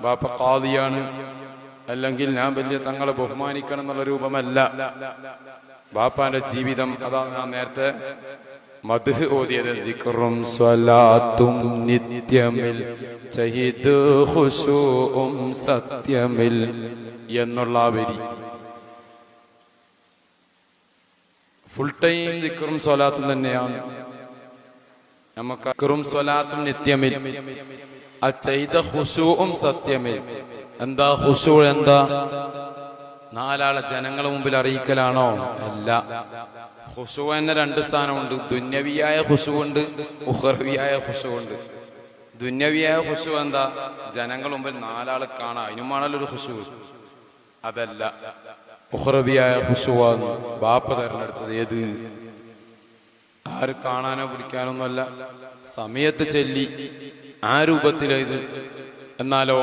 ബാപ്പ ഖാദിയാണ്, അല്ലെങ്കിൽ ഞാൻ വലിയ തങ്ങളെ ബഹുമാനിക്കണം എന്നുള്ള രൂപമല്ല. ബാപ്പാന്റെ ജീവിതം അതാണ് ഞാൻ നേരത്തെ മദ്ഹ് ഓതിയത്. ദിക്റും സ്വലാത്തും നിത്യമിൽ ചഹിദ് ഖുശൂഉം സത്യമിൽ എന്നുള്ള വരി ഫുൾ ടൈം ദിക്റും സ്വലാത്തും തന്നെയാണ്. നമുക്ക് ദിക്റും സ്വലാത്തും നിത്യമിൽ, അച്ചൈത ഖുശൂഉം സത്യമിൽ. എന്താ ഖുശൂ? എന്താ? നാലാളെ ജനങ്ങളെ മുമ്പിൽ അറിയിക്കലാണോ? അല്ല. ഖുശൂഇന് രണ്ട് സ്ഥാനമുണ്ട്. ദുന്യവിയായ ഖുശൂഉണ്ട്, ഉഖ്റവിയായ ഖുശൂഉണ്ട്. ദുന്യവിയായ ഖുശൂ എന്താ? ജനങ്ങൾ മുമ്പിൽ നാലാള് കാണാം, അതിനുമാണല്ലോ ഒരു ഖുശൂ. അതല്ല. ഉഖ്റവിയായ ഖുശൂആണ് ബാപ്പ തെരഞ്ഞെടുത്തത്. ഏത്? ആര് കാണാനോ പിടിക്കാനൊന്നുമല്ല, സമയത്ത് ചെല്ലി ആ രൂപത്തിലേത്. എന്നാലോ